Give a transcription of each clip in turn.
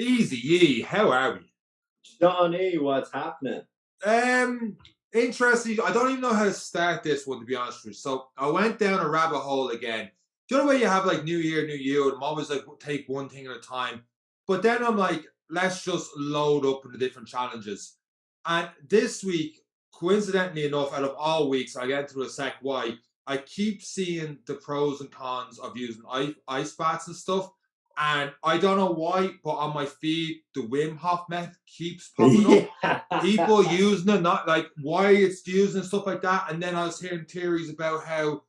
Easy yee, how are we? Johnny, what's happening? Um, Interesting. I don't even know how to start this one, to be honest with you. So I went down a rabbit hole again. Do you know where you have like New Year, New You, and I'm always like take one thing at a time. But then I'm like, let's just load up into different challenges. And this week, coincidentally enough, out of all weeks, I get into a sec why I keep seeing the pros and cons of using ice baths and stuff. And I don't know why, but on my feed, the Wim Hof method keeps popping up, Yeah. people using it, not like why it's used and stuff like that. And then I was hearing theories about how,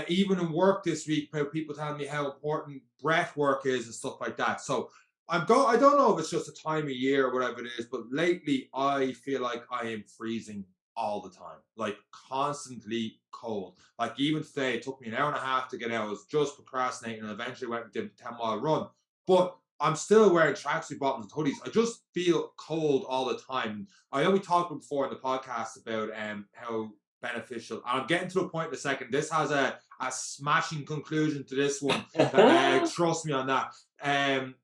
even in work this week, people telling me how important breath work is and stuff like that. So I don't know if it's just a time of year or whatever it is, but lately I feel like I am freezing all the time, like constantly cold. Like even today, it took me an hour and a half to get out. I was just procrastinating and eventually went and did a 10-mile run. But I'm still wearing tracksuit bottoms and hoodies. I just feel cold all the time. I know we talked before in the podcast about how beneficial. And I'm getting to a point in a second. This has a smashing conclusion to this one. Trust me on that.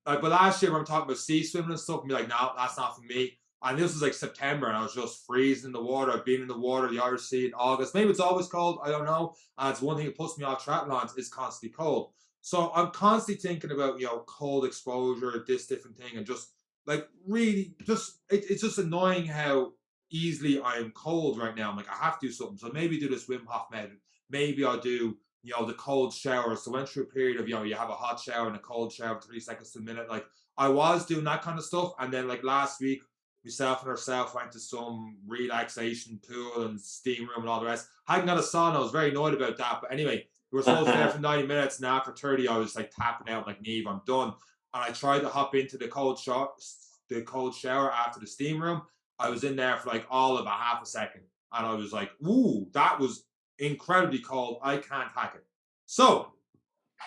But last year when I'm talking about sea swimming and stuff, and be like, no, that's not for me. And this was like September, and I was just freezing in the water. I've been in the water, the Irish Sea in August. Maybe it's always cold. I don't know. It's one thing that puts me off triathlons is constantly cold. So I'm constantly thinking about cold exposure, this different thing, and just like really just it's just annoying how easily I am cold right now. I'm like I have to do something. So maybe do this Wim Hof method. Maybe I'll do the cold shower. So went through a period of you have a hot shower and a cold shower, 3 seconds to a minute. Like I was doing that kind of stuff, and then like last week myself and herself went to some relaxation pool and steam room and all the rest. Hadn't got a sauna. I was very annoyed about that. But anyway, we were supposed to be there for 90 minutes, and after 30, I was like tapping out, like, Neve, I'm done. And I tried to hop into the cold shower after the steam room. I was in there for like all of a half a second. And I was like, ooh, that was incredibly cold. I can't hack it. So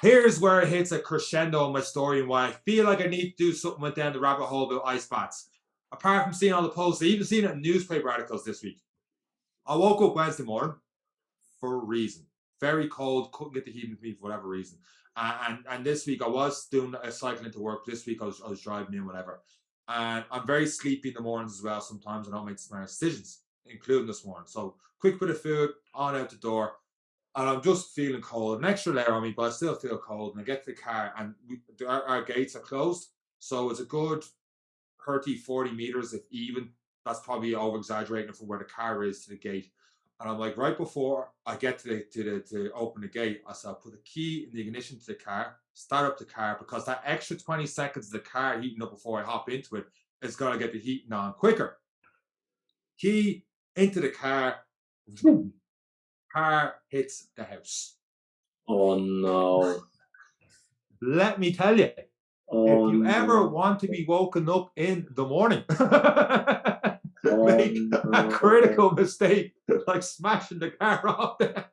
here's where it hits a crescendo in my story and why I feel like I need to do something with down the rabbit hole about ice baths. Apart from seeing all the posts, I even seen it in newspaper articles this week. I woke up Wednesday morning for a reason. Very cold, couldn't get the heat into me for whatever reason. And this week I was doing a cycling into work. This week I was driving in, whatever. And I'm very sleepy in the mornings as well. Sometimes I don't make smart decisions, including this morning. So quick bit of food, on out the door. And I'm just feeling cold. An extra layer on me, but I still feel cold. And I get to the car and our gates are closed. So it's a good 30, 40 meters, if even. That's probably over exaggerating from where the car is to the gate. And I'm like, right before I get to open the gate, I said, I'll put the key in the ignition to the car, start up the car, because that extra 20 seconds of the car heating up before I hop into it is going to get the heating on quicker. Key into the car, car hits the house. Oh no. Let me tell you, Oh, if you ever no. want to be woken up in the morning, Oh, make a no. critical mistake like smashing the car off there.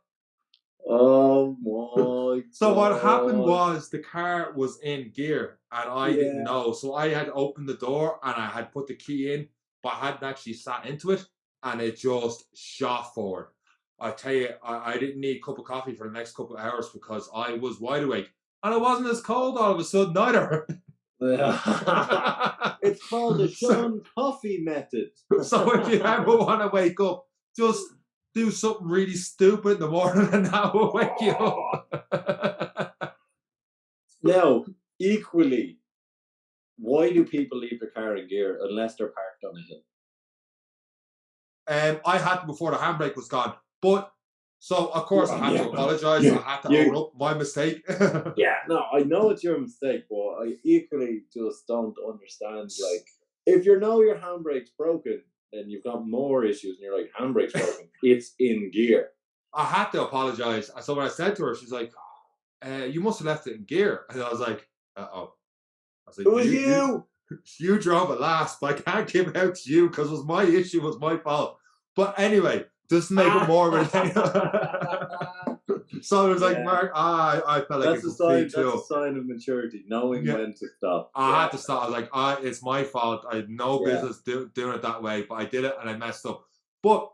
Oh my So what happened God. was the car was in gear and I didn't Yeah. know. So I had opened the door and I had put the key in, but I hadn't actually sat into it, and it just shot forward. I tell you, I didn't need a cup of coffee for the next couple of hours because I was wide awake. And it wasn't as cold all of a sudden either. It's called the So, Seán Coffee method. so if you ever want to wake up, just do something really stupid in the morning and that will wake you up. Now, equally, why do people leave their car in gear unless they're parked on a hill? I had to before the handbrake was gone. But so of course I had to apologize. you- I had to you- own up my mistake. Yeah, no, I know it's your mistake, but I equally just don't understand. Like, if you know your handbrake's broken, then you've got more issues, and you're like, handbrake's broken. It's in gear. I had to apologize. So when I said to her, she's like, you must have left it in gear. And I was like, uh-oh. I was like, It was you. You drove it last, but I can't give it out to you because it was my issue, it was my fault. But anyway, just to make it more of a So it was like, Yeah. Mark, I felt like That's a sign. complete tool. That's a sign of maturity, knowing Yeah. when to stop. I had to stop. I was like, it's my fault. I had no Yeah. business doing it that way, but I did it and I messed up. But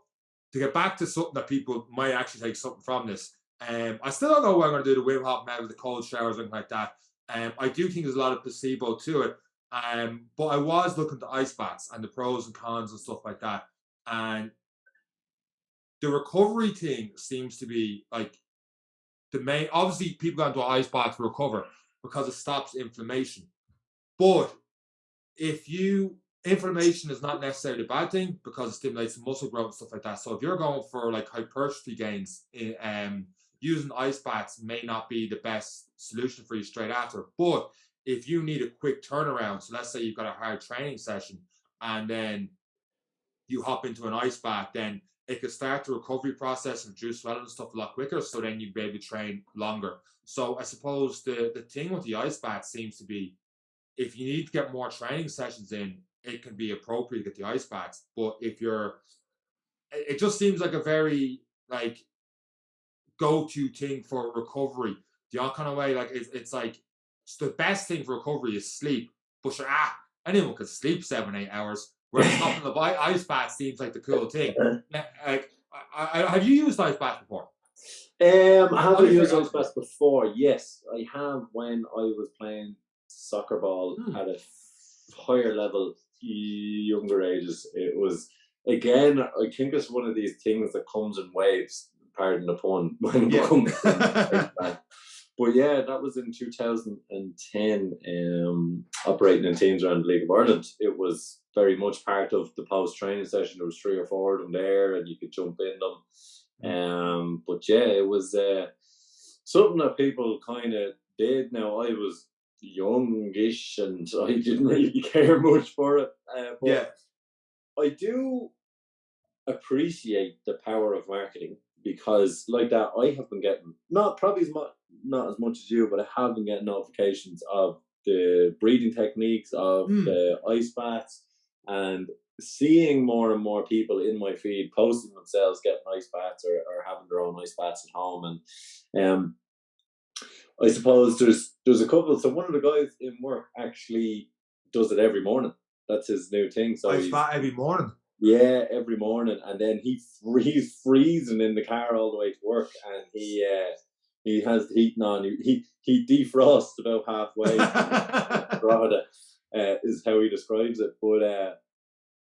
to get back to something that people might actually take something from this, I still don't know what I'm going to do the Wim Hof method, the cold showers, anything like that. I do think there's a lot of placebo to it. But I was looking at ice baths and the pros and cons and stuff like that. And the recovery thing seems to be like the main. Obviously, people go into an ice bath to recover because it stops inflammation. But if you inflammation is not necessarily a bad thing because it stimulates muscle growth and stuff like that. So if you're going for like hypertrophy gains, using ice baths may not be the best solution for you straight after. But if you need a quick turnaround, so let's say you've got a hard training session and then you hop into an ice bath, then it could start the recovery process and reduce swelling and stuff a lot quicker. So then you'd be able to train longer. So I suppose the thing with the ice bath seems to be if you need to get more training sessions in, it can be appropriate to get the ice baths. But if you're, it just seems like a very like go-to thing for recovery. The all kind of way, like it's like it's the best thing for recovery is sleep. But sure, anyone could sleep 7, 8 hours. Whereas hopping the ice bath seems like the cool thing. Like, have you used ice bath before? I haven't used ice baths before. Yes, I have when I was playing soccer ball at a higher level, younger ages. It was again. I think it's one of these things that comes in waves. Pardon the pun. When it comes but yeah, that was in 2010. Operating in teams around the League of Ireland, it was very much part of the post training session. There was 3 or 4 of them there, and you could jump in them. But yeah, it was something that people kind of did. Now I was youngish and I didn't really care much for it. But I do appreciate the power of marketing because, like that, I have been getting not as much as you, but I have been getting notifications of the breathing techniques of the ice baths and seeing more and more people in my feed posting themselves getting ice baths or having their own ice baths at home. And I suppose there's a couple. So one of the guys in work actually does it every morning. That's his new thing. So ice bath every morning. Yeah, every morning, and then he's freezing in the car all the way to work, and he has the heating on. He defrosts about halfway. Is how he describes it, but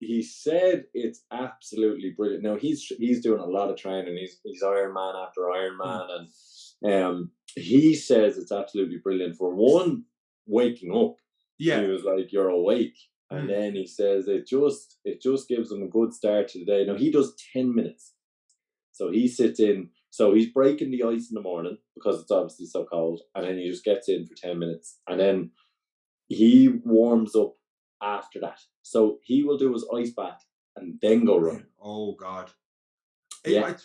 he said it's absolutely brilliant. Now he's doing a lot of training. He's Iron Man after Iron Man, and he says it's absolutely brilliant for one waking up. Yeah, he was like, you're awake. And then he says it just gives him a good start to the day. Now he does 10 minutes. So he sits in, so he's breaking the ice in the morning because it's obviously so cold, and then he just gets in for 10 minutes. And then he warms up after that. So he will do his ice bath and then go run. Oh God. Yeah.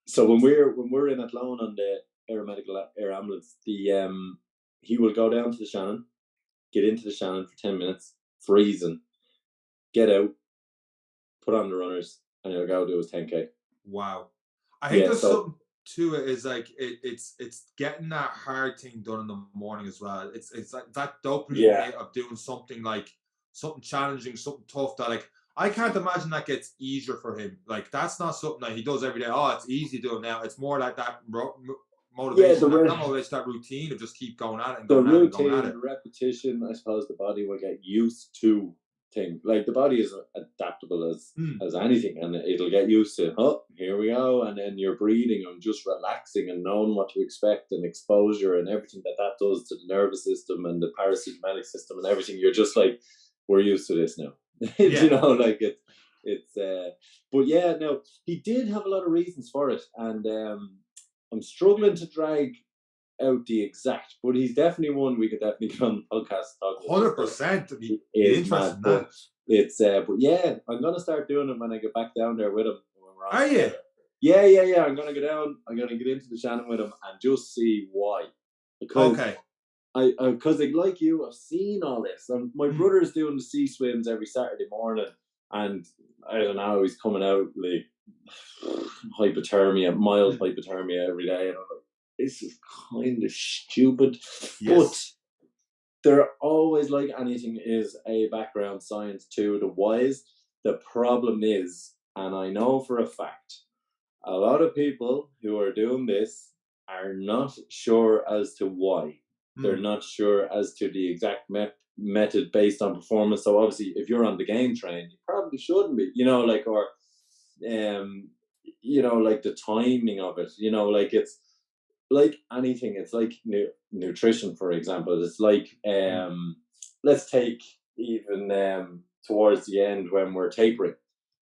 So when we're in Athlone on the air ambulance, he will go down to the Shannon, get into the Shannon for 10 minutes, freezing, get out, put on the runners, and he'll go do his 10K. Wow. I think there's something to it is like it's getting that hard thing done in the morning as well. It's like that dopamine of doing something like something challenging, something tough that like I can't imagine that gets easier for him. Like that's not something that he does every day. Oh, it's easy doing now. It's more like that motivation, that routine of just keep going at it and going at it and going at it. The repetition, I suppose the body will get used to thing. Like the body is adaptable as anything, and it'll get used to, here we go, and then you're breathing and just relaxing and knowing what to expect and exposure and everything that does to the nervous system and the parasympathetic system and everything. You're just like, we're used to this now. You know, like it's but yeah, no, he did have a lot of reasons for it, and I'm struggling to drag out the exact, but he's definitely one we could definitely get on the podcast talk about. 100% to be interested in that. It's but yeah, I'm gonna start doing it when I get back down there with him. Are you? Yeah. I'm gonna go down. I'm gonna get into the Shannon with him and just see why. Because because like you, I've seen all this. And my brother's doing the sea swims every Saturday morning, and I don't know, he's coming out like hypothermia, mild hypothermia every day, and I'm like, this is kind of stupid. But there always, like anything, is a background science to the whys. The problem is, and I know for a fact, a lot of people who are doing this are not sure as to why. They're not sure as to the exact method based on performance. So obviously, if you're on the game train, you probably shouldn't be, like, or like the timing of it, like it's like anything. It's like nutrition, for example. It's like let's take even towards the end when we're tapering,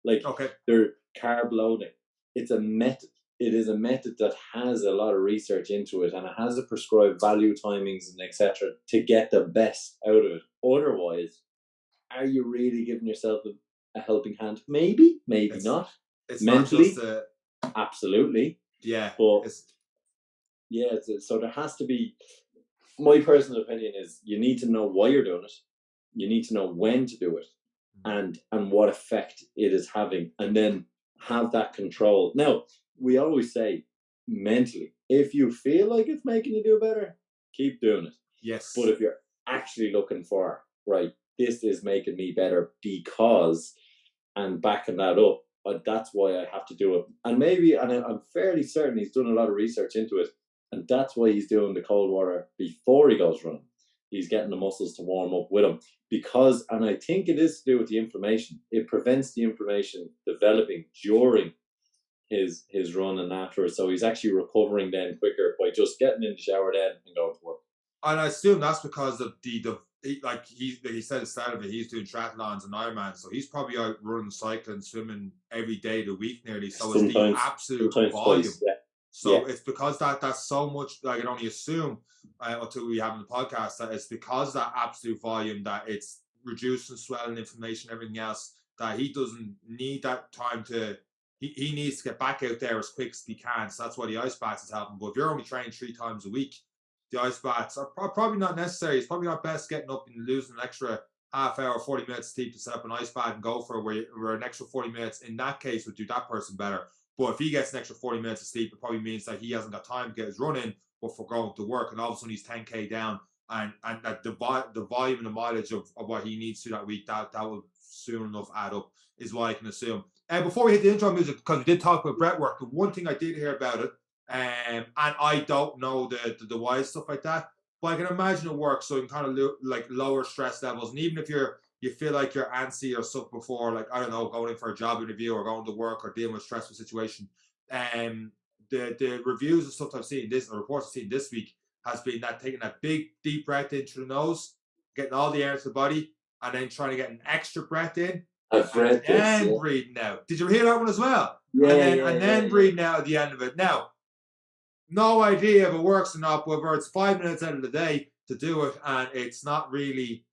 like they're carb loading. It's a method. It is a method that has a lot of research into it, and it has a prescribed value, timings, and etc. to get the best out of it. Otherwise, are you really giving yourself a helping hand? Maybe not. It's mentally, not just absolutely. Yeah, but so there has to be. My personal opinion is you need to know why you're doing it. You need to know when to do it, and what effect it is having, and then have that control. Now, we always say mentally, if you feel like it's making you do better, keep doing it. Yes. But if you're actually looking for, right, this is making me better because, and backing that up, that's why I have to do it. And maybe, and I'm fairly certain he's done a lot of research into it, and that's why he's doing the cold water before he goes running. He's getting the muscles to warm up with him because, and I think it is to do with the inflammation. It prevents the inflammation developing during his run and afterwards. So he's actually recovering then quicker by just getting in the shower then and going to work. And I assume that's because of like he said at the start of it, he's doing triathlons and Ironman, so he's probably out running, cycling, swimming every day of the week nearly. So it's the absolute volume. Twice, yeah. So it's because that's so much. I can only assume until we have in the podcast that it's because of that absolute volume that it's reducing swelling, inflammation, everything else. That he doesn't need that time to. He needs to get back out there as quick as he can. So that's why the ice baths is helping. But if you're only training 3 times a week, the ice baths are probably not necessary. It's probably not best getting up and losing an extra half hour, 40 minutes sleep to set up an ice bath and go for it, where an extra 40 minutes in that case would do that person better. But if he gets an extra 40 minutes of sleep, it probably means that he hasn't got time to get his run in before going to work. And all of a sudden he's 10K down. And that the volume and the mileage of what he needs to that week, that will soon enough add up, is what I can assume. And before we hit the intro music, because we did talk about breath work, the one thing I did hear about it, and I don't know the why stuff like that, but I can imagine it works. So you can kind of like lower stress levels, and even if you feel like you're antsy or stuff before, like I don't know, going in for a job interview or going to work or dealing with a stressful situation, the reviews and stuff I've seen the reports I've seen this week has been that taking that big deep breath in through the nose, getting all the air into the body, and then trying to get an extra breath in. I've read this. And breathing out. Did you hear that one as well? Yeah, and then breathing out at the end of it. Now, no idea if it works or not, whether it's 5 minutes out of the day to do it, and it's not really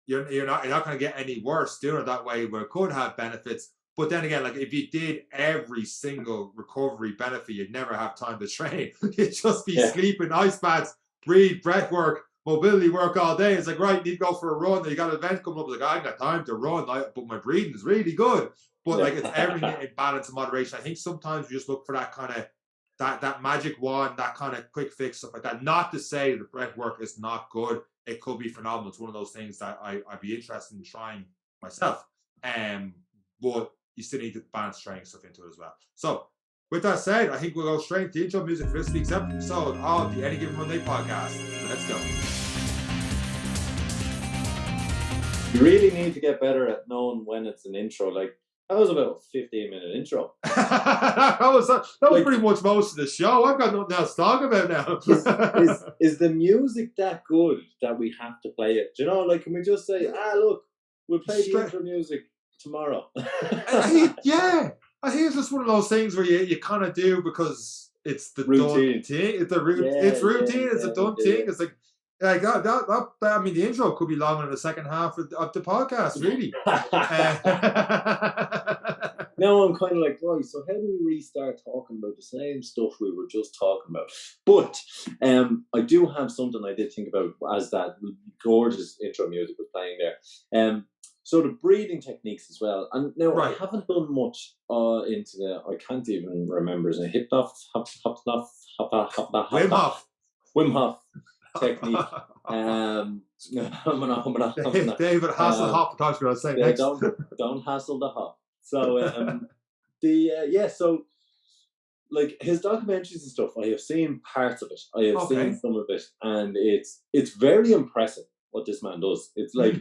you're not going to get any worse doing it that way, where it could have benefits. But then again, like if you did every single recovery benefit, you'd never have time to train. You'd just be sleeping, ice baths, breathe, breath work, mobility work all day. It's like, right, you need to go for a run. You got an event coming up. Like, I ain't got time to run, but my breathing is really good. But like, it's everything in balance and moderation. I think sometimes you just look for that kind of that magic wand, that kind of quick fix, stuff like that. Not to say the breath work is not good. It could be phenomenal. It's one of those things that I'd be interested in trying myself. But you still need to balance training stuff into it as well. So with that said, I think we'll go straight to the intro music for this week's episode of the Any Given Runday podcast. Let's go. You really need to get better at knowing when it's an intro. Like, that was about a 15-minute intro. that was like, pretty much most of the show. I've got nothing else to talk about now. is the music that good that we have to play it? Do you know, like, can we just say, look, we'll play the intro music tomorrow? I think it's just one of those things where you kind of do because it's the routine. Done thing. It's routine. It's a done thing. It's like that. I mean, the intro could be longer than the second half of the podcast, really. Now I'm kind of like, right, so how do we restart talking about the same stuff we were just talking about? But I do have something I did think about as that gorgeous intro music was playing there. So the breathing techniques as well. And now I haven't done much into I can't even remember. Is it Wim Hof? Wim Hof technique. David Hasselhoff, I was going to say next. Don't hassle the hop. So so like his documentaries and stuff, I have seen parts of it. I have seen some of it, and it's very impressive. what this man does. It's like,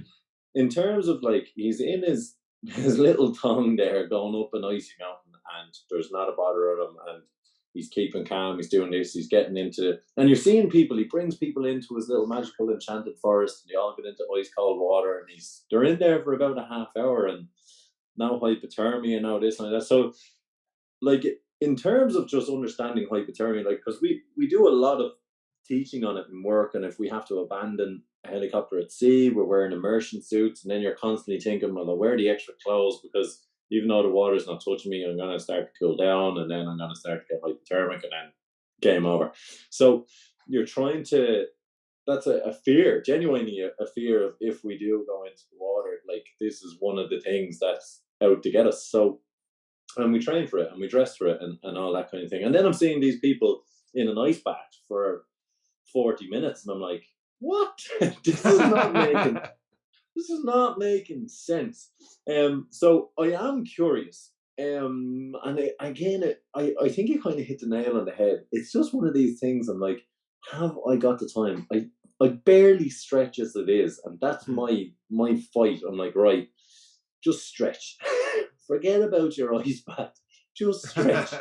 in terms of like, he's in his little tongue there going up an icy mountain, and there's not a bother of him, and he's keeping calm, he's doing this, he's getting into, and you're seeing people, he brings people into his little magical enchanted forest, and they all get into ice cold water, and they're in there for about a half hour, and now hypothermia, and now this and that. So like, in terms of just understanding hypothermia, like, because we do a lot of teaching on it in work, and if we have to abandon a helicopter at sea, we're wearing immersion suits, and then you're constantly thinking, well, I'll wear the extra clothes because even though the water's not touching me, I'm going to start to cool down, and then I'm going to start to get hypothermic, and then game over. So you're trying to, that's a fear, genuinely a fear of, if we do go into the water, like, this is one of the things that's out to get us. So, and we train for it, and we dress for it, and all that kind of thing. And then I'm seeing these people in an ice bath for 40 minutes, and I'm like, what? This is not making sense. So I am curious. I think you kind of hit the nail on the head. It's just one of these things. I'm like, have I got the time? I barely stretch as it is, and that's my fight. I'm like, right, just stretch. Forget about your ice bath. Just stretch.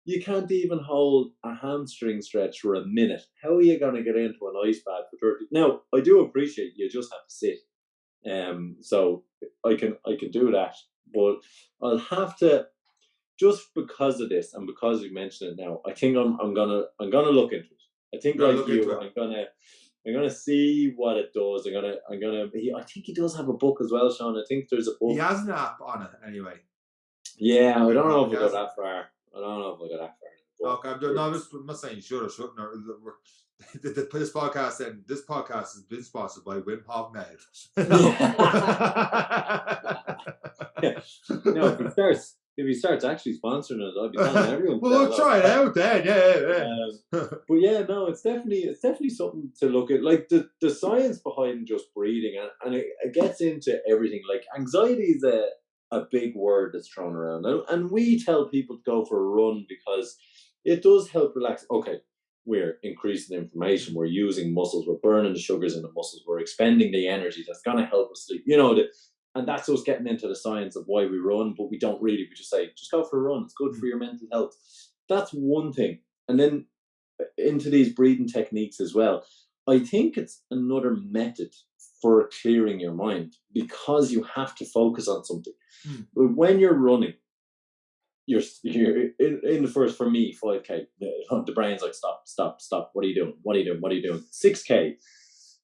You can't even hold a hamstring stretch for a minute. How are you going to get into an ice bath for 30? Now, I do appreciate you just have to sit. So I can do that, but I'll have to, just because of this and because you mentioned it now, I think I'm gonna look into it. I think, like you, I'm gonna see what it does. I think he does have a book as well, Sean. I think there's a book. He has an app on it anyway. Yeah, I don't know if I got that far. Okay, I'm not saying you should or shouldn't. This podcast has been sponsored by Wim Hof Med. No, if he starts actually sponsoring it, I'll be telling everyone. Well, we'll try it out then. Yeah. But yeah, no, it's definitely something to look at. Like, the science behind just breathing, and it gets into everything. Like, anxiety is a big word that's thrown around, and we tell people to go for a run because it does help relax. Okay, we're increasing inflammation, we're using muscles, we're burning the sugars in the muscles, we're expending the energy that's going to help us sleep. And that's us getting into the science of why we run, but we don't really. We just say, just go for a run. It's good for your mental health. That's one thing. And then into these breathing techniques as well. I think it's another method for clearing your mind, because you have to focus on something. But when you're running, you're in the first, for me, 5K, the brain's like, stop. What are you doing? 6K.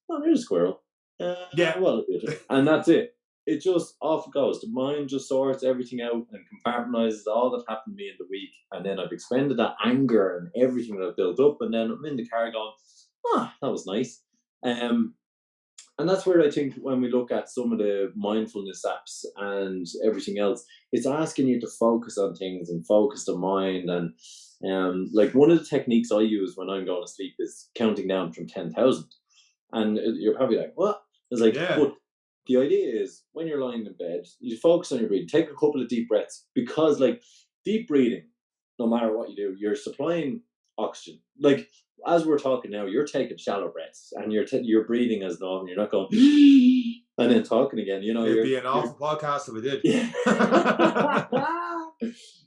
Oh, there's a squirrel. Yeah. Well, and that's it. It just off it goes. The mind just sorts everything out and compartmentalizes all that happened to me in the week. And then I've expended that anger and everything that I've built up. And then I'm in the car going, that was nice. And that's where I think when we look at some of the mindfulness apps and everything else, it's asking you to focus on things and focus the mind. And like, one of the techniques I use when I'm going to sleep is counting down from 10,000. And you're probably like, what? It's like, yeah. But the idea is, when you're lying in bed, you focus on your breathing. Take a couple of deep breaths, because like, deep breathing, no matter what you do, you're supplying oxygen. Like, as we're talking now, you're taking shallow breaths, and you're breathing as normal. You're not going and then talking again. It'd be an awful podcast if we did. Yeah.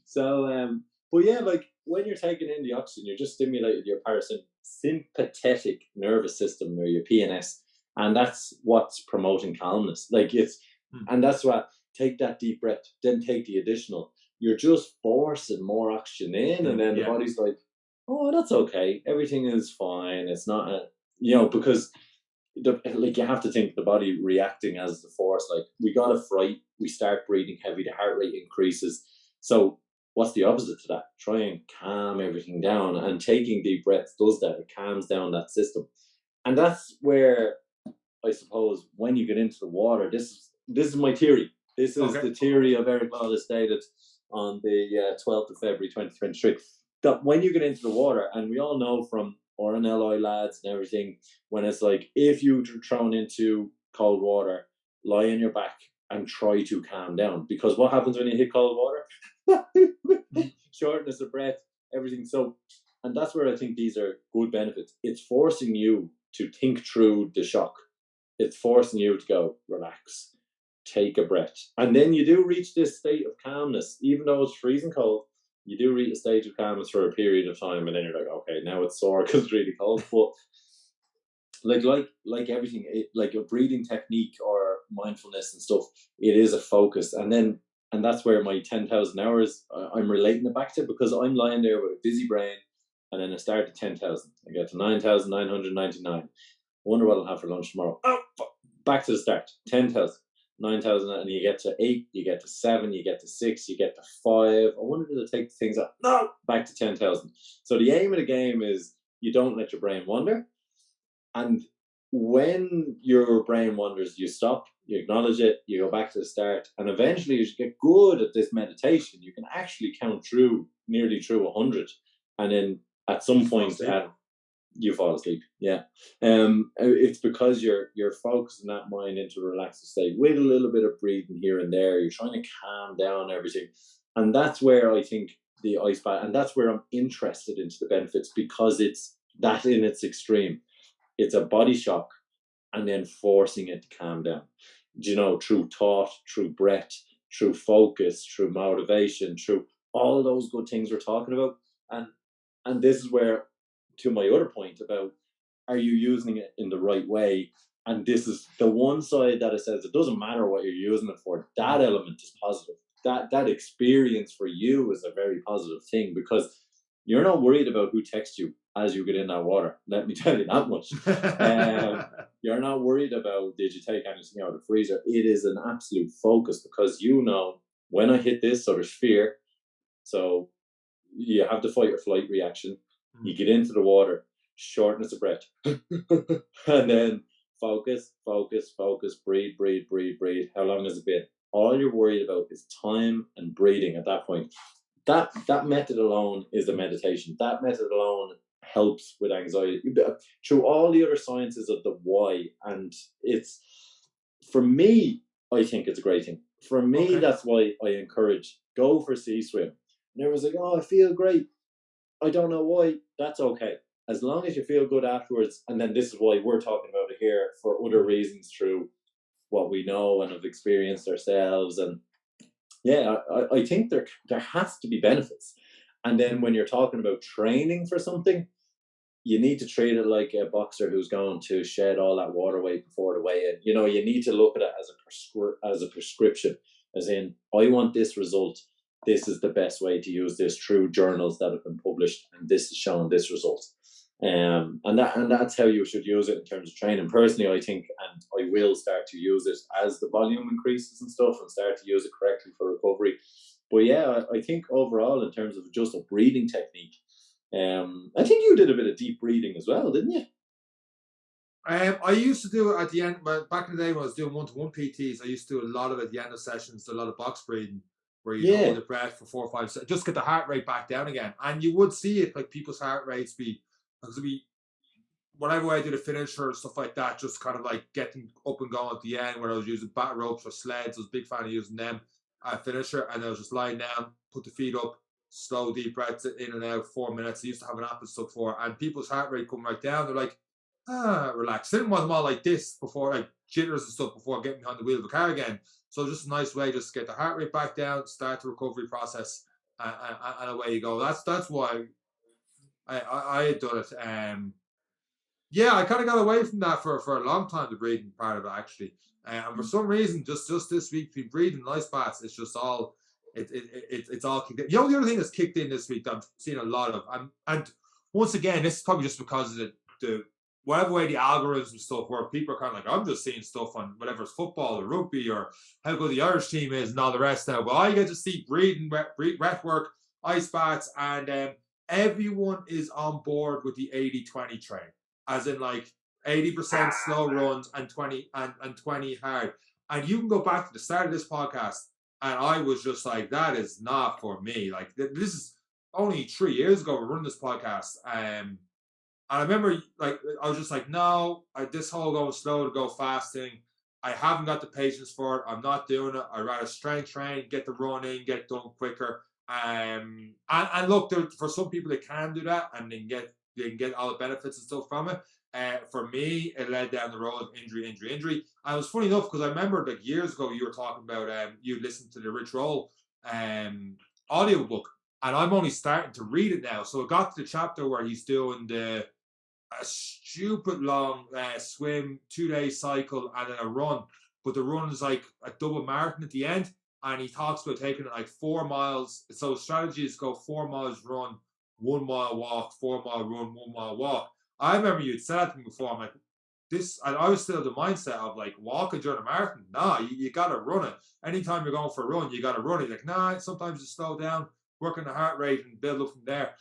So, but yeah, like, when you're taking in the oxygen, you're just stimulating your parasympathetic nervous system, or your PNS, and that's what's promoting calmness. Like, and that's what. Take that deep breath, then take the additional. You're just forcing more oxygen in, and then the body's like, oh, that's okay. Everything is fine. It's not, because you have to think the body reacting as the force. Like, we got a fright, we start breathing heavy, the heart rate increases. So what's the opposite to that? Try and calm everything down. And taking deep breaths does that. It calms down that system. And that's where, I suppose, when you get into the water, this is my theory. This is the theory of Eric Lawless stated on the 12th of February 2023. That when you get into the water, and we all know from RNLI lads and everything, when it's like, if you're thrown into cold water, lie on your back and try to calm down. Because what happens when you hit cold water? Shortness of breath, everything. So, and that's where I think these are good benefits. It's forcing you to think through the shock. it's forcing you to go, relax, take a breath. And then you do reach this state of calmness, even though it's freezing cold. You do reach a stage of calmness for a period of time, and then you're like, okay, now it's sore because it's really cold. But like everything, like a breathing technique or mindfulness and stuff, it is a focus. And that's where my 10,000 hours, I'm relating it back to, because I'm lying there with a busy brain, and then I start at 10,000, I get to 9,999. Wonder what I'll have for lunch tomorrow. Oh, back to the start. 10,000, 9,000, and you get to 8, you get to 7, you get to 6, you get to 5. I wonder did I take things up? No, back to 10,000. So the aim of the game is you don't let your brain wander. And when your brain wanders, you stop, you acknowledge it, you go back to the start, and eventually, as you get good at this meditation, you can actually count through nearly through 100, and then at some point, you fall asleep. Yeah, it's because you're focusing that mind into a relaxed state with a little bit of breathing here and there. You're trying to calm down everything, and that's where I think the ice bath, and that's where I'm interested into the benefits, because it's that in its extreme. It's a body shock, and then forcing it to calm down. Through thought, through breath, through focus, through motivation, through all those good things we're talking about. And this is where, to my other point about, are you using it in the right way? And this is the one side that it says it doesn't matter what you're using it for. That element is positive. That experience for you is a very positive thing, because you're not worried about who texts you as you get in that water. Let me tell you that much. You're not worried about, did you take anything out of the freezer? It is an absolute focus, because when I hit this, so there's fear. So you have the fight or flight reaction. You get into the water, shortness of breath, and then focus, focus, focus, breathe, breathe, breathe, breathe. How long has it been? All you're worried about is time and breathing at that point. That method alone is a meditation. That method alone helps with anxiety through all the other sciences of the why. And it's, for me, I think it's a great thing. For me, that's why I encourage, go for a sea swim. And everyone's like, oh, I feel great. I don't know why. That's okay. As long as you feel good afterwards. And then this is why we're talking about it here, for other reasons, through what we know and have experienced ourselves. And yeah, I think there has to be benefits. And then when you're talking about training for something, you need to treat it like a boxer who's going to shed all that water weight before the weigh-in. You need to look at it as a prescription, as in, I want this result. This is the best way to use this through journals that have been published, and this is showing this result. And that's how you should use it in terms of training. Personally, I think, and I will start to use it as the volume increases and stuff, and start to use it correctly for recovery. But yeah, I think overall, in terms of just a breathing technique, I think you did a bit of deep breathing as well, didn't you? I used to do it at the end, but back in the day when I was doing one-to-one PTs, I used to do a lot of it at the end of sessions, a lot of box breathing, where you hold your breath for 4 or 5 seconds, just get the heart rate back down again. And you would see it, like people's heart rates because whatever way I did a finisher and stuff like that, just kind of like getting up and going at the end, where I was using bat ropes or sleds. I was a big fan of using them finisher, and I was just lying down, put the feet up, slow deep breaths in and out, 4 minutes. I used to have an app and stuff for, and people's heart rate come right down. They're like, relax. I didn't want them all like this before, like jitters and stuff, before getting behind the wheel of a car again. So just a nice way just to get the heart rate back down, start the recovery process, and away you go. That's why I had done it. Yeah, I kind of got away from that for a long time, the breathing part of it, actually. And for some reason, just this week, between breathing and ice baths, it's just all it's all kicked in. The only other thing that's kicked in this week that I'm seeing a lot of, and once again, this is probably just because of the whatever way the algorithms and stuff work. People are kind of like, I'm just seeing stuff on whatever it's football or rugby or how good the Irish team is and all the rest now. But I get to see breathing, breath work, ice baths, and everyone is on board with the 80-20 train, as in like 80% slow runs and 20 hard. And you can go back to the start of this podcast, and I was just like, that is not for me. Like, this is only 3 years ago we're running this podcast. And I remember, like, I was just like, no, this whole going slow to go fast thing, I haven't got the patience for it. I'm not doing it. I'd rather strength train, get the run in, get it done quicker. And look, for some people, they can do that, and they can get all the benefits and stuff from it. For me, it led down the road of injury. And it was funny enough because I remember like years ago you were talking about you listened to the Rich Roll audiobook, and I'm only starting to read it now. So it got to the chapter where he's doing a stupid long swim, 2 day cycle, and then a run. But the run is like a double marathon at the end. And he talks about taking it like 4 miles. So strategy is go 4 miles run, 1 mile walk, 4 mile run, 1 mile walk. I remember you'd said that to me before. I'm like, this, and I was still the mindset of like walking during a marathon. Nah, you gotta run it. Anytime you're going for a run, you gotta run it. Like, nah, sometimes you slow down, work on the heart rate and build up from there.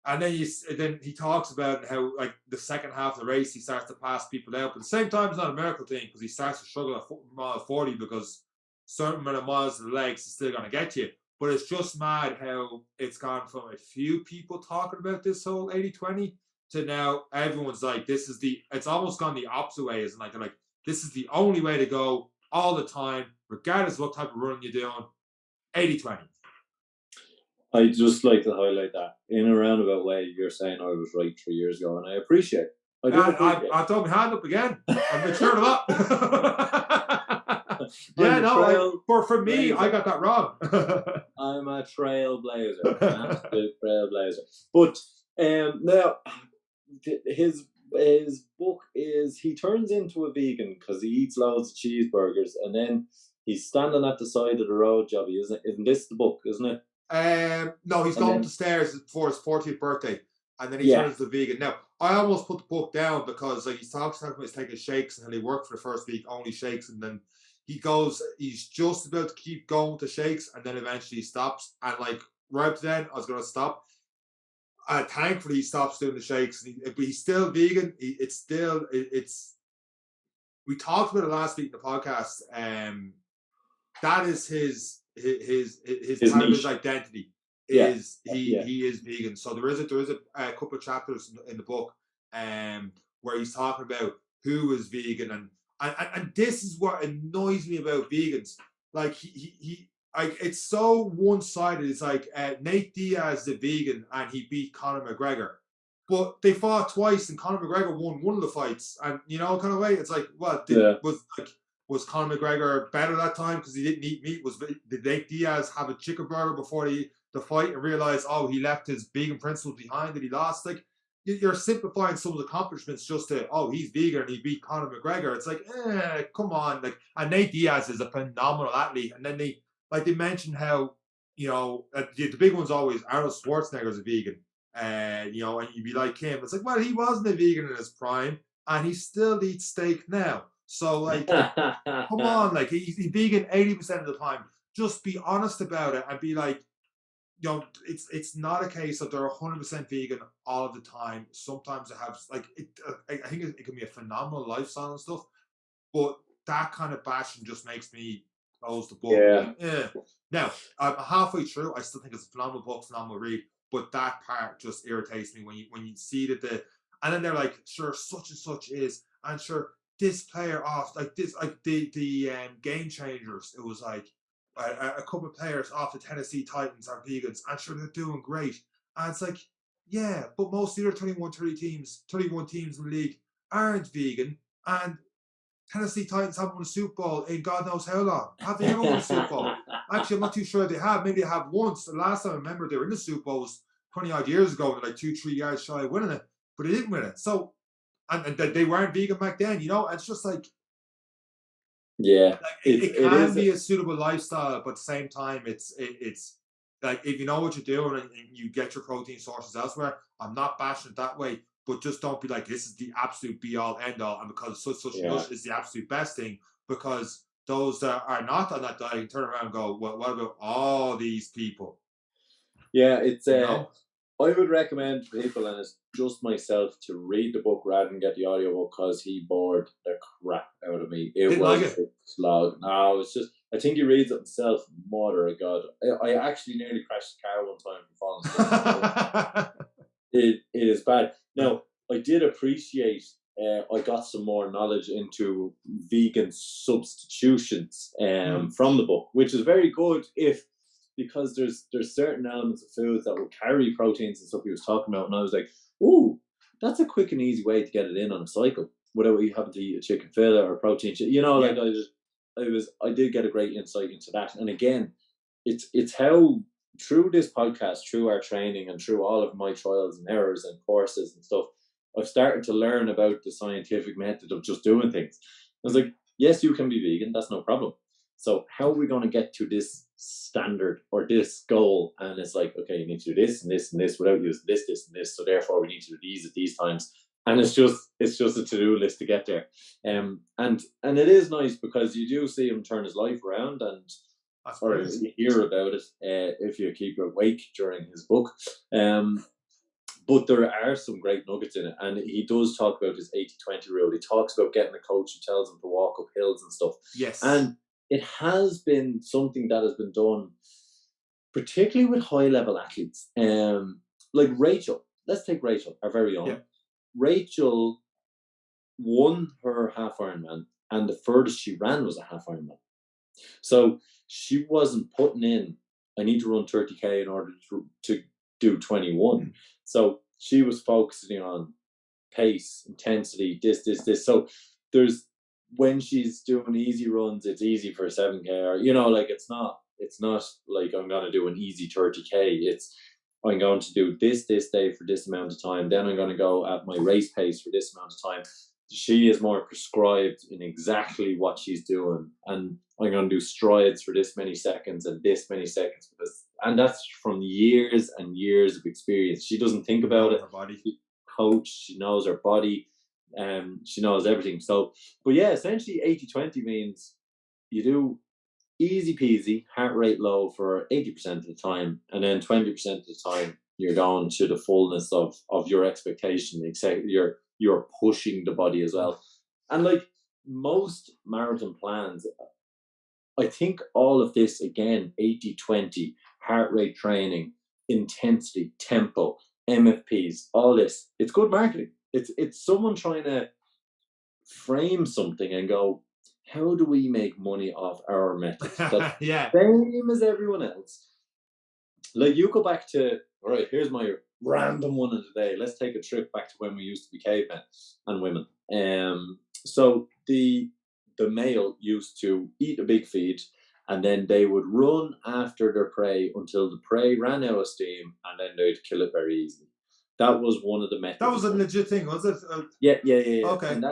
And then he talks about how like the second half of the race he starts to pass people out. But at the same time, it's not a miracle thing because he starts to struggle at mile 40 because certain amount of miles to the legs is still going to get you. But it's just mad how it's gone from a few people talking about this whole 80-20 to now everyone's like, it's almost gone the opposite way. Isn't like, they're like, this is the only way to go all the time, regardless of what type of running you're doing, 80-20. I just like to highlight that in a roundabout way. You're saying I was right 3 years ago, and I appreciate it. I throw my hand up again. I've matured a lot. Yeah, no, for me, I got that wrong. I'm a trailblazer, an absolute trailblazer. But now, his book is he turns into a vegan because he eats loads of cheeseburgers, and then he's standing at the side of the road, Jobby, isn't it? Isn't this the book, isn't it? No, he's going up the stairs for his 40th birthday, and then he turns to vegan. Now, I almost put the book down because like he's talking about he's taking shakes, and he worked for the first week only shakes, and then he's just about to keep going with the shakes, and then eventually he stops. And like right up to then, I was going to stop. Thankfully, he stops doing the shakes, but he's still vegan. It's. We talked about it last week in the podcast. That is his part of his identity is he is vegan. So there is a couple of chapters in the book where he's talking about who is vegan, and this is what annoys me about vegans. Like he like it's so one-sided. It's like Nate Diaz is a vegan and he beat Conor McGregor, but they fought twice and Conor McGregor won one of the fights, and kind of way it's like, what was Conor McGregor better that time because he didn't eat meat? Did Nate Diaz have a chicken burger before the fight and realize, oh, he left his vegan principles behind and he lost? Like, you're simplifying some of the accomplishments just to, oh, he's vegan and he beat Conor McGregor. It's like, come on. Like, and Nate Diaz is a phenomenal athlete. And then they mentioned how, the big one's always Arnold Schwarzenegger is a vegan. And you'd be like him. It's like, well, he wasn't a vegan in his prime and he still eats steak now. So, like, come on, like, he's vegan 80% of the time. Just be honest about it and be like, it's not a case that they're 100% vegan all of the time. Sometimes they have, like, I think it can be a phenomenal lifestyle and stuff, but that kind of bashing just makes me close the book. Yeah. Now, I'm halfway through. I still think it's a phenomenal book, phenomenal read, but that part just irritates me when you see that and then they're like, sure, such and such is, and sure, this player off, like this, like the Game Changers, it was like a couple of players off the Tennessee Titans are vegans, and sure, they're doing great. And it's like, yeah, but most of the other 31 teams in the league aren't vegan, and Tennessee Titans haven't won a Super Bowl in God knows how long. Have they ever won a Super Bowl? Actually, I'm not too sure they have. Maybe they have once. The last time I remember they were in the Super Bowl was 20 odd years ago, like 2-3 yards shy of winning it, but they didn't win it. So, and they weren't vegan back then, It's just like, like it can be a suitable lifestyle, but at the same time, it's like if you know what you're doing and you get your protein sources elsewhere. I'm not bashing it that way, but just don't be like, this is the absolute be all end all, and because such is the absolute best thing, because those that are not on that diet can turn around and go, well, what about all these people? Yeah, it's I would recommend people, and it's just myself, to read the book rather than get the audiobook because he bored the crap out of me. It was a slog. No, it's just, I think he reads it himself. Mother of God. I actually nearly crashed the car one time for falling asleep. It is bad. Now, I did appreciate I got some more knowledge into vegan substitutions from the book, which is very good because there's certain elements of foods that will carry proteins and stuff he was talking about, and I was like, ooh, that's a quick and easy way to get it in on a cycle without you having to eat a chicken fillet or a protein shake. Like I did get a great insight into that. And again, it's how through this podcast, through our training, and through all of my trials and errors and courses and stuff, I've started to learn about the scientific method of just doing things. I was like, yes, you can be vegan, that's no problem. So how are we going to get to this standard or this goal? And it's like, okay, you need to do this and this and this without using this and this. So therefore, we need to do these at these times. And it's just a to-do list to get there. And it is nice because you do see him turn his life around, and or you hear about it if you keep awake during his book. But there are some great nuggets in it. And he does talk about his 80-20 rule. He talks about getting a coach who tells him to walk up hills and stuff. Yes. And it has been something that has been done, particularly with high-level athletes. Like Rachel. Let's take Rachel, our very own. Yeah. Rachel won her half Ironman, and the furthest she ran was a half Ironman. So she wasn't putting in, I need to run 30K in order to do 21. So she was focusing on pace, intensity, this. So there's, when she's doing easy runs, it's easy for 7K, or like it's not like I'm going to do an easy 30K. It's I'm going to do this day for this amount of time. Then I'm going to go at my race pace for this amount of time. She is more prescribed in exactly what she's doing, and I'm going to do strides for this many seconds and this many seconds, and that's from years and years of experience. She doesn't think about it. Her body. Coach, she knows her body, she knows everything. So, but yeah, essentially 80-20 means you do easy peasy, heart rate low for 80% of the time, and then 20% of the time you're going to the fullness of your expectation. Except you're pushing the body as well. And like most marathon plans, I think all of this, again, 80-20, heart rate training, intensity, tempo, MFPs, all this, it's good marketing. It's someone trying to frame something and go, how do we make money off our method? That's yeah. Same as everyone else. Like you go back to, all right, here's my random one of the day. Let's take a trip back to when we used to be cavemen and women. So the male used to eat a big feed, and then they would run after their prey until the prey ran out of steam, and then they'd kill it very easily. That was one of the methods. That was a legit thing, was it? Yeah. Okay. And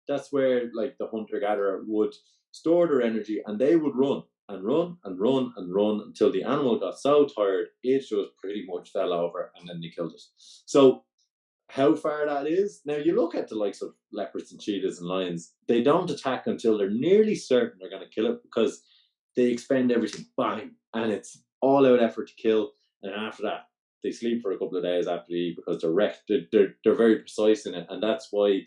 that's where like the hunter-gatherer would store their energy, and they would run and run and run and run until the animal got so tired it just pretty much fell over, and then they killed it. So how far that is, now you look at the likes of leopards and cheetahs and lions, they don't attack until they're nearly certain they're going to kill it, because they expend everything, bang, and it's all out effort to kill. And after that they sleep for a couple of days after they eat, because they're wrecked. They're very precise in it, and that's why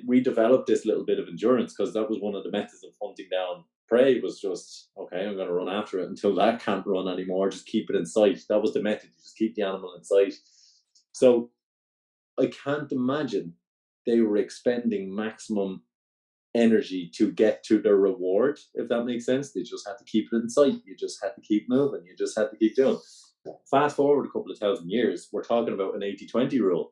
we developed this little bit of endurance, because that was one of the methods of hunting down prey, was just, okay, I'm going to run after it until that can't run anymore, just keep it in sight. That was the method, you just keep the animal in sight. So I can't imagine they were expending maximum energy to get to their reward, if that makes sense. They just had to keep it in sight. You just had to keep moving. You just had to keep doing. Fast forward a couple of thousand years, we're talking about an 80-20 rule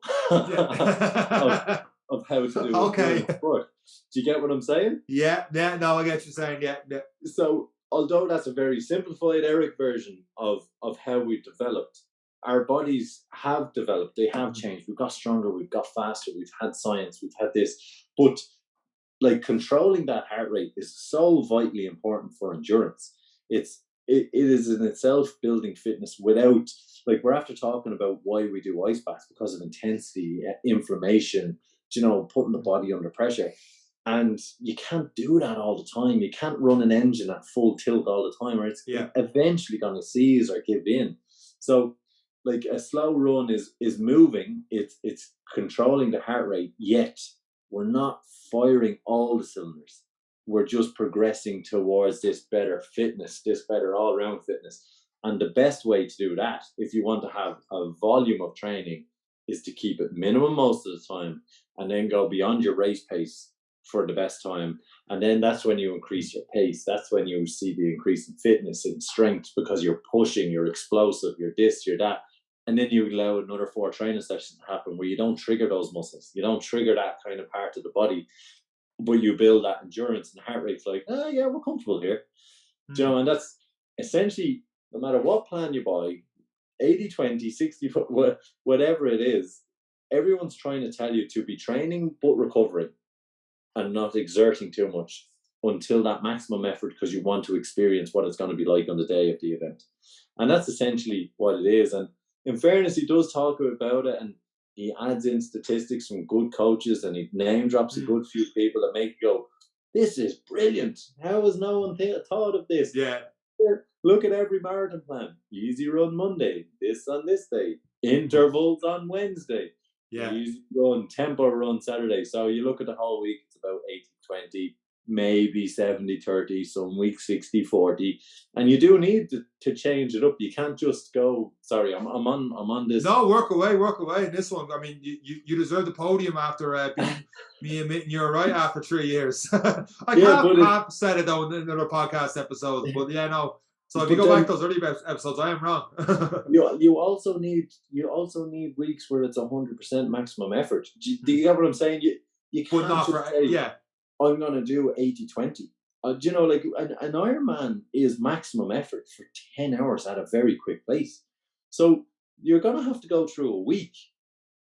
of how to do okay. sport. Do you get what I'm saying? Yeah, no, I get what you're saying. Yeah. So although that's a very simplified Eric version of how we've developed, our bodies have developed, they have changed. We've got stronger, we've got faster, we've had science, we've had this. But like controlling that heart rate is so vitally important for endurance. It is in itself building fitness without, like, we're after talking about why we do ice baths, because of intensity, inflammation, putting the body under pressure. And you can't do that all the time. You can't run an engine at full tilt all the time, or it's eventually going to seize or give in. So like a slow run is moving, it's controlling the heart rate, yet we're not firing all the cylinders. We're just progressing towards this better fitness, this better all-round fitness. And the best way to do that, if you want to have a volume of training, is to keep it minimum most of the time, and then go beyond your race pace for the best time. And then that's when you increase your pace. That's when you see the increase in fitness and strength, because you're pushing, you're explosive, you're this, you're that. and then you allow another 4 training sessions to happen where you don't trigger those muscles, you don't trigger that kind of part of the body, but you build that endurance and heart rate's like, oh yeah, we're comfortable here. Do you know, and that's essentially, no matter what plan you buy, 80-20, 60 foot, whatever it is, everyone's trying to tell you to be training but recovering and not exerting too much until that maximum effort, because you want to experience what it's going to be like on the day of the event. And that's essentially what it is. And in fairness, he does talk about it, and he adds in statistics from good coaches, and he name drops a good few people that make you go, this is brilliant. How has no one thought of this? Yeah. Look at every marathon plan. Easy run Monday, this on this day, intervals on Wednesday. Yeah. Easy run, tempo run Saturday. So you look at the whole week, it's about 80-20, maybe 70-30, some weeks 60-40. And you do need to change it up. You can't just go, sorry, I'm on this. No, work away. This one, I mean, you deserve the podium after me admitting you're right after 3 years. I can't have said it though in another podcast episode, but yeah, no. So if you go back to those early episodes, I am wrong. you also need weeks where it's 100% maximum effort. Do you get what I'm saying? You can't just say, I'm gonna do 80-20. You know, like an Ironman is maximum effort for 10 hours at a very quick pace. So you're gonna have to go through a week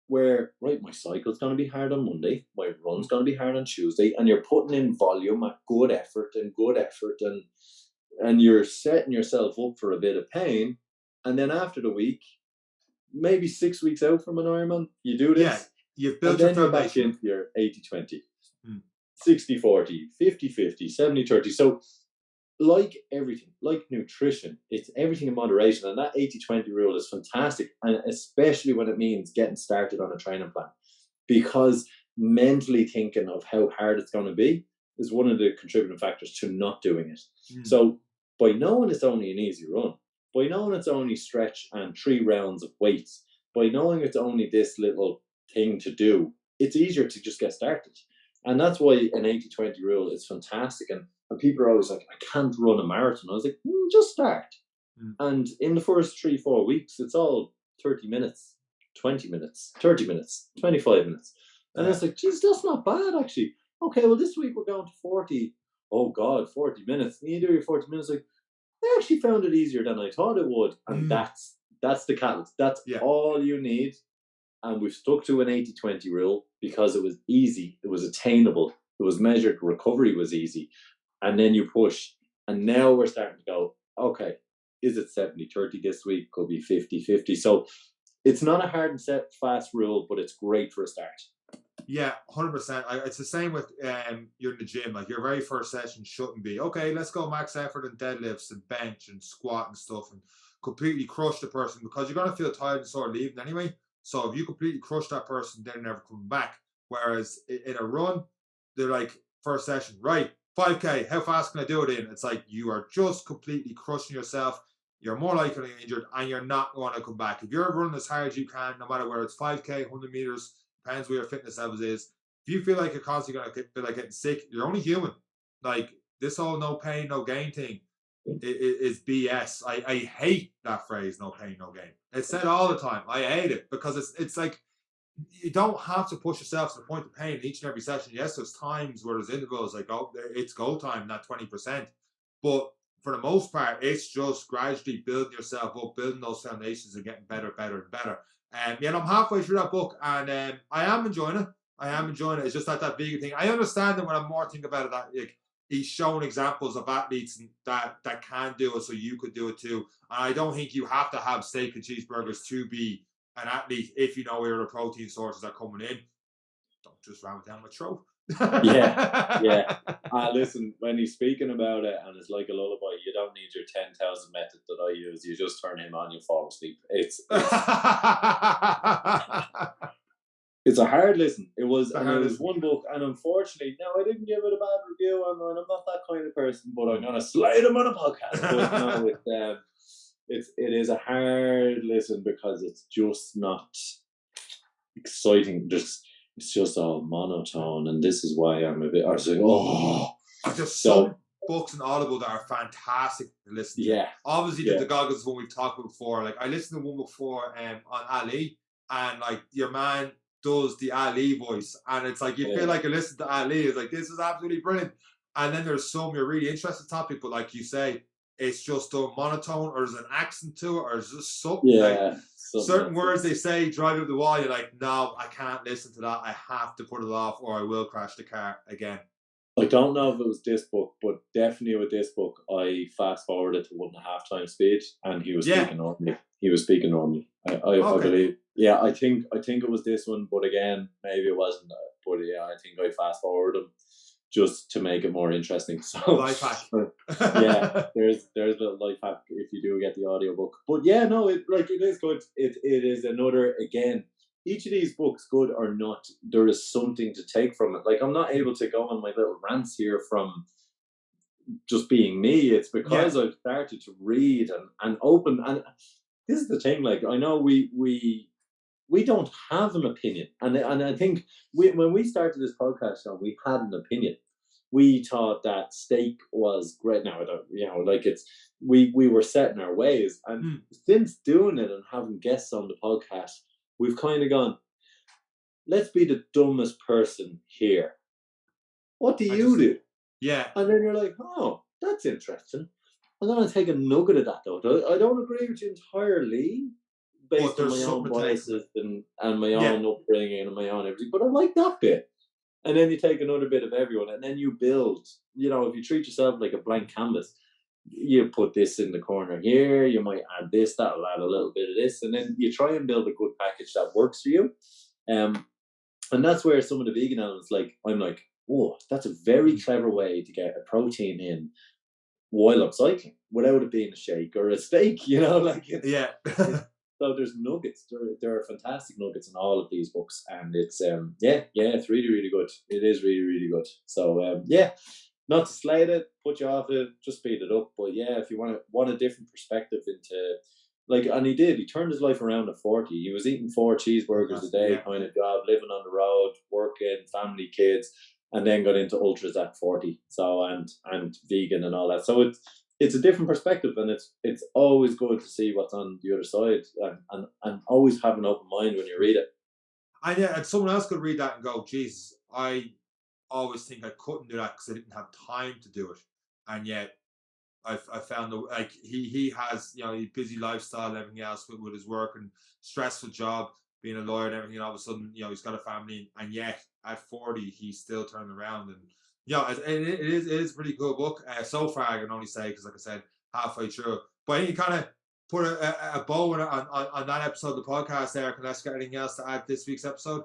where, right, my cycle's gonna be hard on Monday, my run's gonna be hard on Tuesday, and you're putting in volume at good effort, and you're setting yourself up for a bit of pain. And then after the week, maybe 6 weeks out from an Ironman, you do this. Yeah, you've built and then you're back into your 80-20, 60-40, 50-50, 70-30. So like everything, like nutrition, it's everything in moderation. And that 80-20 rule is fantastic. And especially when it means getting started on a training plan, because mentally thinking of how hard it's going to be is one of the contributing factors to not doing it. So by knowing it's only an easy run, by knowing it's only stretch and 3 rounds of weights, by knowing it's only this little thing to do, it's easier to just get started. And that's why an 80-20 rule is fantastic. And people are always like, I can't run a marathon. I was like, just start. And in the first 3-4 weeks, it's all 30 minutes, 20 minutes, 30 minutes, 25 minutes. And it's like, geez, that's not bad, actually. Okay, well, this week we're going to 40. Oh, God, 40 minutes. And you do your 40 minutes, like, I actually found it easier than I thought it would. And that's the catalyst. That's all you need. And we've stuck to an 80-20 rule because it was easy. It was attainable. It was measured. Recovery was easy. And then you push. And now we're starting to go, okay, is it 70-30 this week? Could be 50-50. So it's not a hard and set fast rule, but it's great for a start. Yeah, 100%. It's the same with you're in the gym. Like your very first session shouldn't be, okay, let's go max effort and deadlifts and bench and squat and stuff and completely crush the person, because you're going to feel tired and sort of leaving anyway. So if you completely crush that person, they're never coming back. Whereas in a run, they're like, first session, right, 5K, how fast can I do it in? It's like you are just completely crushing yourself. You're more likely to get injured and you're not going to come back. If you're running as hard as you can, no matter whether it's 5K, 100 meters, depends where your fitness levels is. If you feel like you're constantly going to feel like getting sick, you're only human. Like this whole no pain, no gain thing is BS. I hate that phrase, no pain, no gain. It's said all the time. I hate it because it's like you don't have to push yourself to the point of pain each and every session. Yes, there's times where there's intervals like, oh, it's goal time, not 20%. But for the most part, it's just gradually building yourself up, building those foundations and getting better and better. And I'm halfway through that book and I am enjoying it. It's just that vegan thing. I understand that when I'm more thinking about it, that like, he's showing examples of athletes that can do it, so you could do it too. And I don't think you have to have steak and cheeseburgers to be an athlete if you know where the protein sources are coming in. Don't just ram it down my throat. Yeah. Listen, when he's speaking about it and it's like a lullaby, you don't need your 10,000 method that I use. You just turn him on, you fall asleep. It's a hard listen. It was one book, and unfortunately, no, I didn't give it a bad review. I'm not that kind of person, but I'm gonna slide him on a podcast. But no, it is a hard listen because it's just not exciting. It's just all monotone, and this is why I'm a bit. I was like, oh, just so books on Audible that are fantastic to listen to. Yeah. Obviously, Yeah. the Goggles one we've talked about before. Like I listened to one before on Ali, and like your man does the Ali voice, and it's like you feel like you listen to Ali. It's like this is absolutely brilliant. And then there's some you're really interested topic, but like you say, it's just a monotone, or there's an accent to it, or there's just something like certain words they say drive up the wall. You're like, no, I can't listen to that. I have to put it off, or I will crash the car again. I don't know if it was this book, but definitely with this book, I fast forwarded to 1.5 times speed, and he was speaking normally. He was speaking normally. I believe. Yeah, I think it was this one, but again, maybe it wasn't. But yeah, I think I fast forwarded him just to make it more interesting. So life hack. Yeah, there's a little life hack if you do get the audiobook. But yeah, no, it is good. It is another, again, each of these books, good or not, there is something to take from it. Like, I'm not able to go on my little rants here from just being me. It's because I've started to read and open. And this is the thing, like, I know we don't have an opinion. And I think when we started this podcast, we had an opinion. We thought that steak was great. Now, like we were set in our ways. And since doing it and having guests on the podcast, we've kind of gone, let's be the dumbest person here. What do you do? Yeah. And then you're like, oh, that's interesting. I'm going to take a nugget of that, though. I don't agree with you entirely based on my own biases and my own upbringing and my own everything. But I like that bit. And then you take another bit of everyone, and then you build, if you treat yourself like a blank canvas, you put this in the corner here, you might add this, that'll add a little bit of this, and then you try and build a good package that works for you. And that's where some of the vegan elements, like, I'm like, oh, that's a very clever way to get a protein in while I'm cycling without it being a shake or a steak, like it's, so there's nuggets. There are fantastic nuggets in all of these books, and it's it's really, really good. It is really, really good. So not to slate it, put you off it, just speed it up. But yeah, if you want a different perspective into, like, and he turned his life around at 40. He was eating 4 cheeseburgers a day kind of job, living on the road, working, family, kids, and then got into ultras at 40. So and vegan and all that. So it's a different perspective, and it's always good to see what's on the other side, and always have an open mind when you read it. And someone else could read that and go, Jesus, I always think I couldn't do that because I didn't have time to do it. And yet I found he has, a busy lifestyle and everything else with his work and stressful job, being a lawyer and everything. And all of a sudden, he's got a family, and yet at 40, he's still turned around. And it is a pretty cool book. So far, I can only say, because like I said, halfway through. But I think you kind of put a bow on that episode of the podcast there. Can I ask anything else to add this week's episode?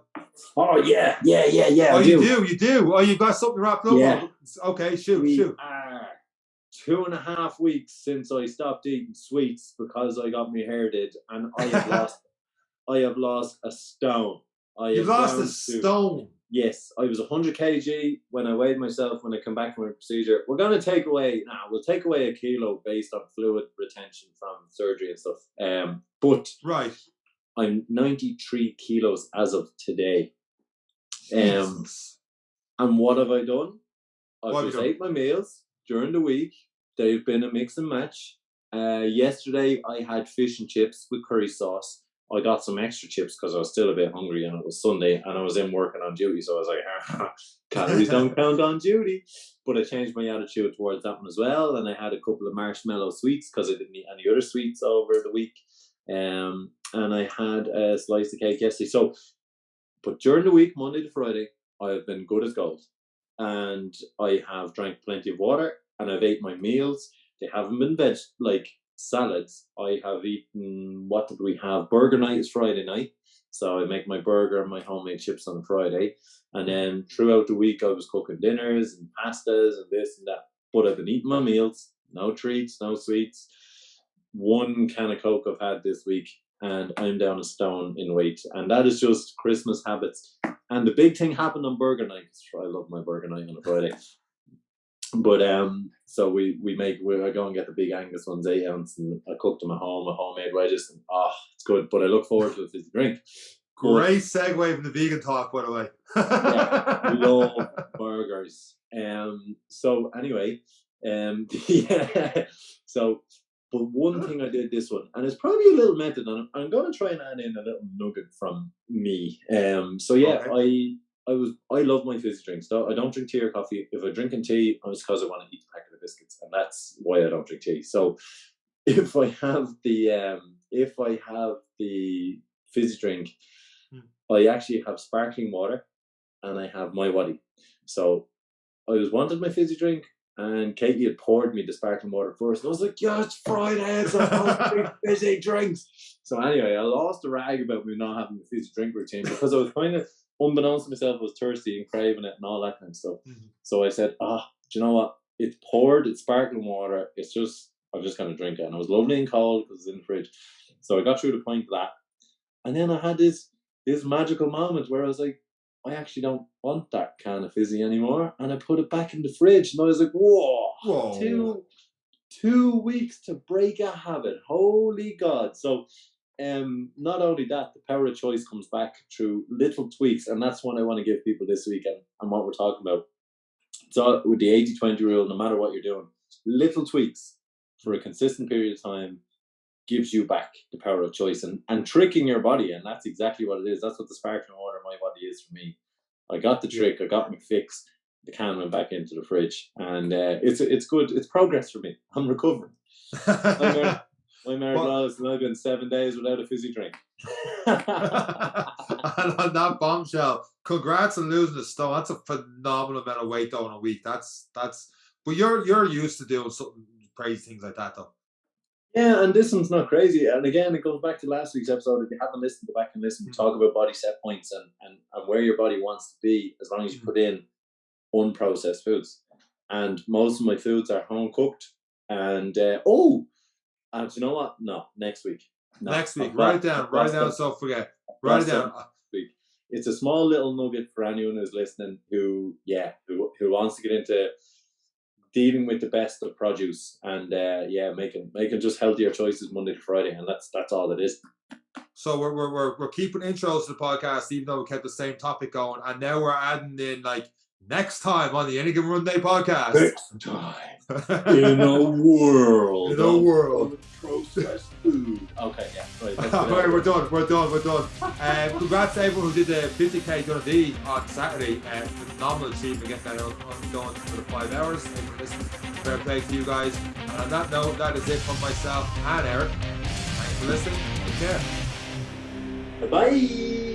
Oh, yeah. Oh, you do? Oh, you've got something wrapped up? Yeah. Okay, shoot. 2.5 weeks since I stopped eating sweets because I got my hair did, and I have lost a stone. You've lost a stone? Yes, I was 100 kg when I weighed myself when I come back from my procedure. We'll take away a kilo based on fluid retention from surgery and stuff. But right, I'm 93 kilos as of today. And what have I done? I've just ate my meals during the week. They've been a mix and match. Yesterday I had fish and chips with curry sauce. I got some extra chips because I was still a bit hungry, and it was Sunday and I was in working on duty, so I was like, calories don't count on duty. But I changed my attitude towards that one as well, and I had a couple of marshmallow sweets because I didn't eat any other sweets over the week. And I had a slice of cake yesterday. So, but during the week, Monday to Friday, I've been good as gold, and I have drank plenty of water, and I've ate my meals. They haven't been salads. I have eaten, what did we have? Burger night is Friday night. So I make my burger and my homemade chips on Friday. And then throughout the week, I was cooking dinners and pastas and this and that. But I've been eating my meals. No treats, no sweets. 1 can of Coke I've had this week. And I'm down a stone in weight. And that is just Christmas habits. And the big thing happened on burger night. I love my burger night on a Friday. But so I go and get the big Angus ones, 8 ounce, and I cook them at home, homemade wedges, and it's good. But I look forward to it as a drink. Great segue from the vegan talk, by the way. Yeah, love burgers. So anyway, Yeah. So, but one thing I did this one, and it's probably a little method, and I'm going to try and add in a little nugget from me. So yeah, Okay. I love my fizzy drinks. I don't drink tea or coffee. If I drink tea, it's because I want to eat a packet of biscuits, and that's why I don't drink tea. So if I have the fizzy drink, I actually have sparkling water, and I have my body. So I was wanted my fizzy drink, and Katie had poured me the sparkling water first. And I was like, yeah, it's Friday, it's supposed to be fizzy drinks. So anyway, I lost a rag about me not having a fizzy drink routine because I was kind of, unbeknownst to myself, I was thirsty and craving it and all that kind of stuff. So I said, do you know what? It's poured, it's sparkling water. I'm just going to drink it. And it was lovely and cold because it's in the fridge. So I got through the point of that. And then I had this magical moment where I was like, I actually don't want that can of fizzy anymore. And I put it back in the fridge. And I was like, whoa. 2 weeks to break a habit. Holy God. So not only that, the power of choice comes back through little tweaks. And that's what I want to give people this weekend and what we're talking about. So with the 80-20 rule, no matter what you're doing, little tweaks for a consistent period of time gives you back the power of choice and tricking your body. And that's exactly what it is. That's what the sparkling water in my body is for me. I got the trick. I got my fix. The can went back into the fridge. And it's good. It's progress for me. I'm recovering. My married Lois and I've been 7 days without a fizzy drink. And on that bombshell, congrats on losing the stone. That's a phenomenal amount of weight though in a week. But you're used to doing something crazy things like that though. Yeah, and this one's not crazy. And again, it goes back to last week's episode. If you haven't listened, go back and listen. We talk about body set points and where your body wants to be as long as you put in unprocessed foods. And most of my foods are home cooked. And you know what? No, next week. No, next week. Write it down so forget. Write it down. It's a small little nugget for anyone who's listening who wants to get into dealing with the best of produce and making just healthier choices Monday to Friday, and that's all it is. So we're keeping intros to the podcast, even though we kept the same topic going, and now we're adding in like next time on the Any Given Runday podcast. Next time in a world of processed food. Okay, yeah, right. Right, we're done. Congrats to everyone who did the 50k Dundee on Saturday. Phenomenal achievement getting that done for the 5 hours. Fair play to you guys. And on that note, that is it from myself and Eric. Thanks for listening. Take care. Bye.